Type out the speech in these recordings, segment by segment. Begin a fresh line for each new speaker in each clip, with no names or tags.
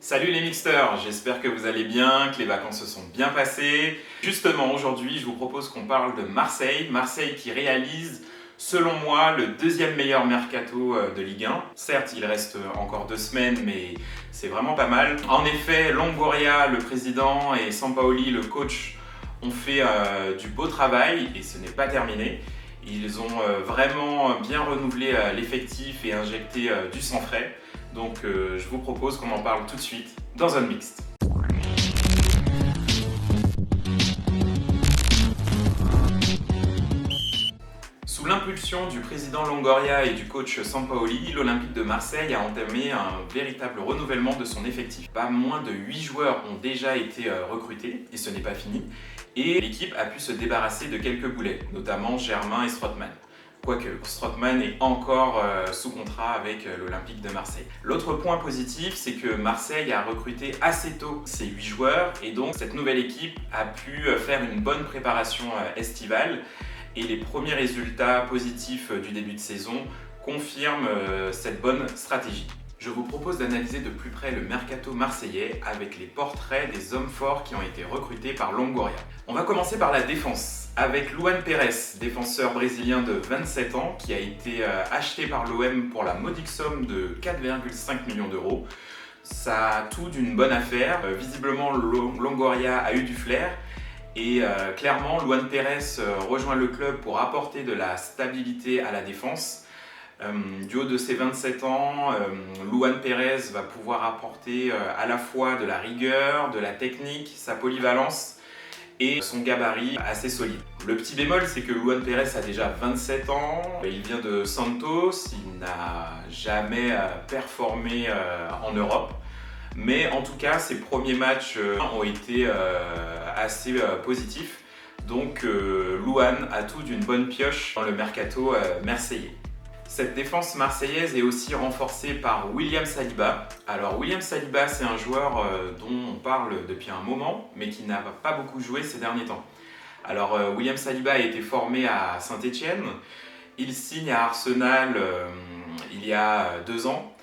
Salut les mixters, j'espère que vous allez bien, que les vacances se sont bien passées. Justement, aujourd'hui, je vous propose qu'on parle de Marseille. Marseille qui réalise, selon moi, le deuxième meilleur mercato de Ligue 1. Certes, il reste encore 2 semaines, mais c'est vraiment pas mal. En effet, Longoria, le président, et Sampaoli, le coach, ont fait du beau travail et ce n'est pas terminé. Ils ont vraiment bien renouvelé l'effectif et injecté du sang frais. Donc je vous propose qu'on en parle tout de suite dans un mixte. Sous l'impulsion du président Longoria et du coach Sampaoli, l'Olympique de Marseille a entamé un véritable renouvellement de son effectif. Pas moins de 8 joueurs ont déjà été recrutés, et ce n'est pas fini, et l'équipe a pu se débarrasser de quelques boulets, notamment Germain et Strootman. Quoique Strootman est encore sous contrat avec l'Olympique de Marseille. L'autre point positif, c'est que Marseille a recruté assez tôt ses 8 joueurs et donc cette nouvelle équipe a pu faire une bonne préparation estivale et les premiers résultats positifs du début de saison confirment cette bonne stratégie. Je vous propose d'analyser de plus près le mercato marseillais avec les portraits des hommes forts qui ont été recrutés par Longoria. On va commencer par la défense avec Luan Pérez, défenseur brésilien de 27 ans qui a été acheté par l'OM pour la modique somme de 4,5 millions d'euros. Ça a tout d'une bonne affaire. Visiblement, Longoria a eu du flair. Et clairement, Luan Pérez rejoint le club pour apporter de la stabilité à la défense. Du haut de ses 27 ans, Luan Pérez va pouvoir apporter à la fois de la rigueur, de la technique, sa polyvalence et son gabarit assez solide. Le petit bémol, c'est que Luan Pérez a déjà 27 ans, il vient de Santos, il n'a jamais performé en Europe. Mais en tout cas, ses premiers matchs ont été assez positifs. Donc Luan a tout d'une bonne pioche dans le mercato marseillais. Cette défense marseillaise est aussi renforcée par William Saliba. Alors William Saliba, c'est un joueur dont on parle depuis un moment, mais qui n'a pas beaucoup joué ces derniers temps. Alors William Saliba a été formé à Saint-Étienne. Il signe à Arsenal il y a 2 ans.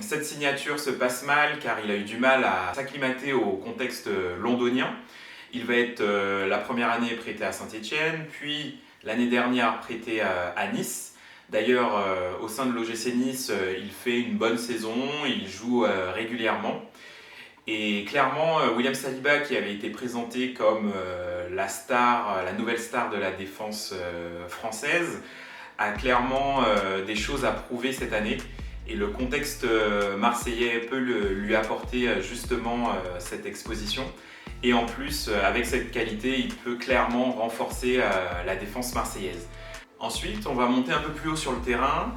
Cette signature se passe mal car il a eu du mal à s'acclimater au contexte londonien. Il va être la première année prêté à Saint-Étienne, puis l'année dernière prêté à Nice. D'ailleurs, au sein de l'OGC Nice, il fait une bonne saison, il joue régulièrement. Et clairement, William Saliba, qui avait été présenté comme la star, la nouvelle star de la défense française, a clairement des choses à prouver cette année. Et le contexte marseillais peut lui apporter justement cette exposition. Et en plus, avec cette qualité, il peut clairement renforcer la défense marseillaise. Ensuite, on va monter un peu plus haut sur le terrain.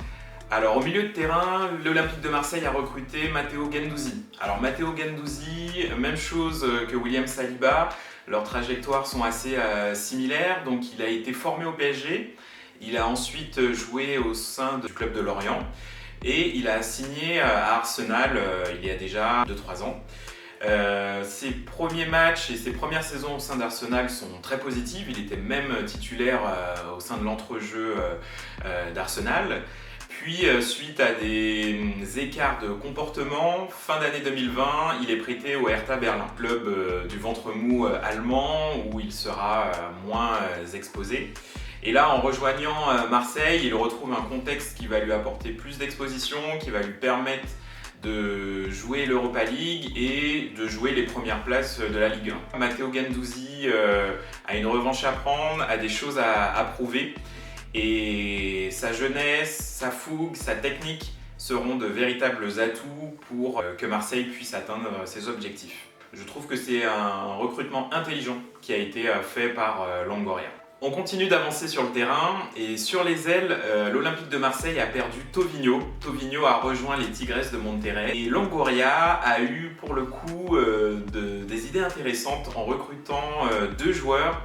Alors au milieu de terrain, l'Olympique de Marseille a recruté Matteo Guendouzi. Alors Matteo Guendouzi, même chose que William Saliba, leurs trajectoires sont assez similaires. Donc il a été formé au PSG, il a ensuite joué au sein du club de Lorient et il a signé à Arsenal il y a déjà 2-3 ans. Ses premiers matchs et ses premières saisons au sein d'Arsenal sont très positives. Il était même titulaire au sein de l'entrejeu d'Arsenal. Puis, suite à des écarts de comportement, fin d'année 2020, il est prêté au Hertha Berlin, club du ventre mou allemand où il sera moins exposé. Et là, en rejoignant Marseille, il retrouve un contexte qui va lui apporter plus d'exposition, qui va lui permettre de jouer l'Europa League et de jouer les premières places de la Ligue 1. Matteo Guendouzi a une revanche à prendre, a des choses à prouver et sa jeunesse, sa fougue, sa technique seront de véritables atouts pour que Marseille puisse atteindre ses objectifs. Je trouve que c'est un recrutement intelligent qui a été fait par Longoria. On continue d'avancer sur le terrain et sur les ailes, l'Olympique de Marseille a perdu Tovinho. Tovinho a rejoint les Tigres de Monterrey et Longoria a eu pour le coup des idées intéressantes en recrutant deux joueurs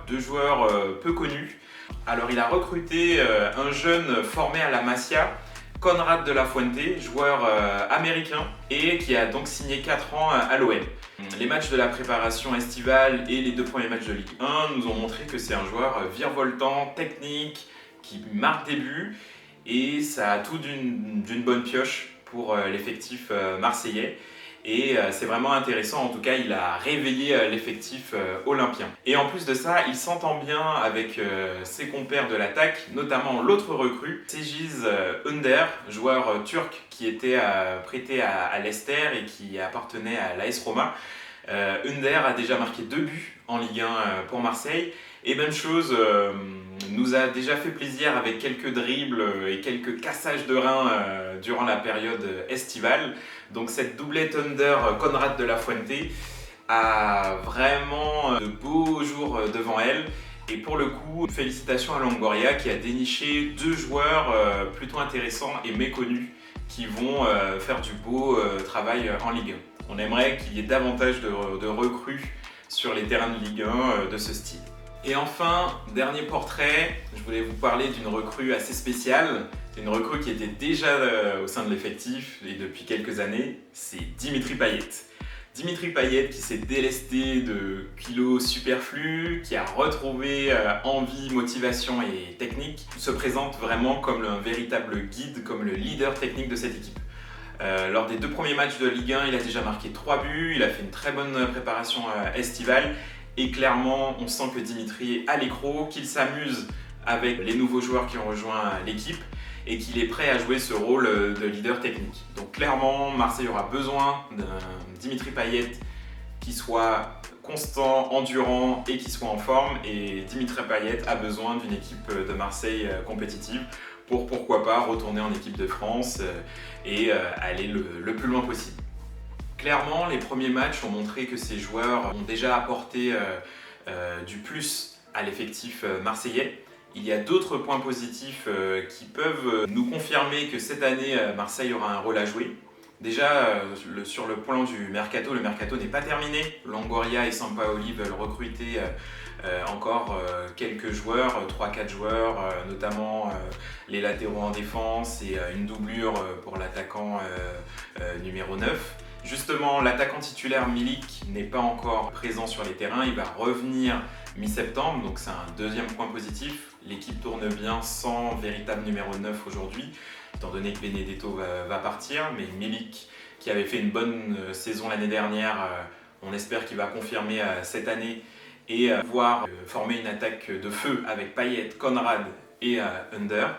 peu connus. Alors il a recruté un jeune formé à la Masia, Conrad de la Fuente, joueur américain et qui a donc signé 4 ans à l'OM. Les matchs de la préparation estivale et les 2 premiers matchs de Ligue 1 nous ont montré que c'est un joueur virevoltant, technique, qui marque des buts et ça a tout d'une bonne pioche pour l'effectif marseillais. Et c'est vraiment intéressant, en tout cas il a réveillé l'effectif olympien. Et en plus de ça, il s'entend bien avec ses compères de l'attaque, notamment l'autre recrue, Cengiz Ünder, joueur turc qui était prêté à Leicester et qui appartenait à l'AS Roma. Ünder a déjà marqué 2 buts en Ligue 1 pour Marseille. Et même chose, nous a déjà fait plaisir avec quelques dribbles et quelques cassages de reins durant la période estivale. Donc cette doublette Under-Konrad de la Fuente a vraiment de beaux jours devant elle. Et pour le coup, félicitations à Longoria qui a déniché 2 joueurs plutôt intéressants et méconnus qui vont faire du beau travail en Ligue 1. On aimerait qu'il y ait davantage de recrues sur les terrains de Ligue 1 de ce style. Et enfin, dernier portrait, je voulais vous parler d'une recrue assez spéciale. C'est une recrue qui était déjà au sein de l'effectif et depuis quelques années, c'est Dimitri Payet. Dimitri Payet qui s'est délesté de kilos superflus, qui a retrouvé envie, motivation et technique, se présente vraiment comme un véritable guide, comme le leader technique de cette équipe. Lors des 2 premiers matchs de Ligue 1, il a déjà marqué 3 buts, il a fait une très bonne préparation estivale. Et clairement, on sent que Dimitri est à l'écro, qu'il s'amuse avec les nouveaux joueurs qui ont rejoint l'équipe et qu'il est prêt à jouer ce rôle de leader technique. Donc clairement, Marseille aura besoin d'un Dimitri Payet qui soit constant, endurant et qui soit en forme. Et Dimitri Payet a besoin d'une équipe de Marseille compétitive pour pourquoi pas retourner en équipe de France et aller le plus loin possible. Clairement, les premiers matchs ont montré que ces joueurs ont déjà apporté du plus à l'effectif marseillais. Il y a d'autres points positifs qui peuvent nous confirmer que cette année, Marseille aura un rôle à jouer. Déjà, sur le plan du mercato, le mercato n'est pas terminé. Longoria et Sampaoli veulent recruter encore quelques joueurs, 3-4 joueurs, notamment les latéraux en défense et une doublure pour l'attaquant numéro 9. Justement, l'attaquant titulaire Milik n'est pas encore présent sur les terrains, il va revenir mi-septembre, donc c'est un deuxième point positif. L'équipe tourne bien sans véritable numéro 9 aujourd'hui, étant donné que Benedetto va partir, mais Milik, qui avait fait une bonne saison l'année dernière, on espère qu'il va confirmer cette année et pouvoir former une attaque de feu avec Payet, Konrad et Under.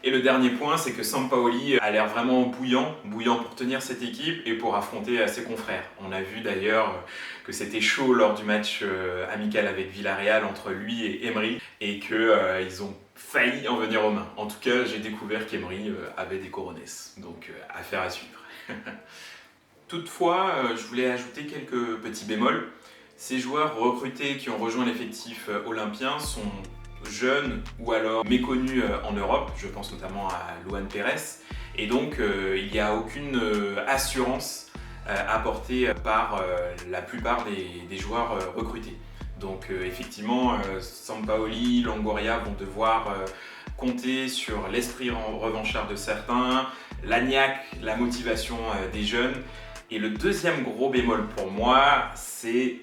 Et le dernier point, c'est que Sampaoli a l'air vraiment bouillant pour tenir cette équipe et pour affronter ses confrères. On a vu d'ailleurs que c'était chaud lors du match amical avec Villarreal entre lui et Emery et qu'ils ont failli en venir aux mains. En tout cas, j'ai découvert qu'Emery avait des coronets, donc affaire à suivre. Toutefois, je voulais ajouter quelques petits bémols. Ces joueurs recrutés qui ont rejoint l'effectif olympien sont jeunes ou alors méconnus en Europe, je pense notamment à Luan Pérez, et donc il n'y a aucune assurance apportée par la plupart des joueurs recrutés. Donc effectivement, Sampaoli, Longoria vont devoir compter sur l'esprit revanchard de certains, la niaque, la motivation des jeunes. Et le deuxième gros bémol pour moi, c'est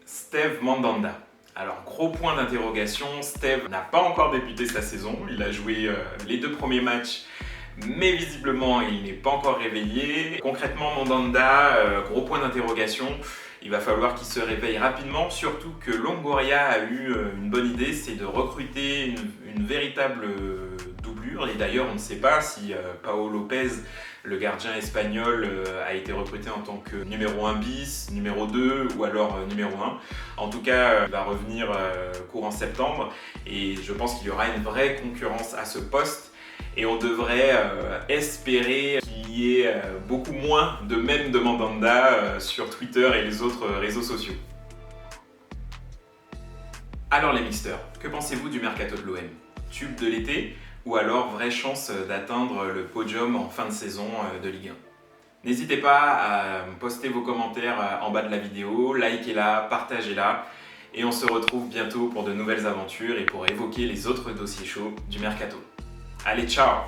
Steve Mandanda. Alors, gros point d'interrogation, Steve n'a pas encore débuté sa saison, il a joué les 2 premiers matchs, mais visiblement il n'est pas encore réveillé. Concrètement, Mandanda, gros point d'interrogation, il va falloir qu'il se réveille rapidement, surtout que Longoria a eu une bonne idée, c'est de recruter une véritable doublure, et d'ailleurs on ne sait pas si Pau Lopez, le gardien espagnol, a été recruté en tant que numéro 1 bis, numéro 2 ou alors numéro 1. En tout cas, il va revenir courant septembre et je pense qu'il y aura une vraie concurrence à ce poste et on devrait espérer qu'il y ait beaucoup moins de mèmes de Mandanda sur Twitter et les autres réseaux sociaux. Alors les mixters, que pensez-vous du mercato de l'OM? Tube de l'été ou alors vraie chance d'atteindre le podium en fin de saison de Ligue 1? N'hésitez pas à poster vos commentaires en bas de la vidéo, likez-la, partagez-la et on se retrouve bientôt pour de nouvelles aventures et pour évoquer les autres dossiers chauds du mercato. Allez, ciao!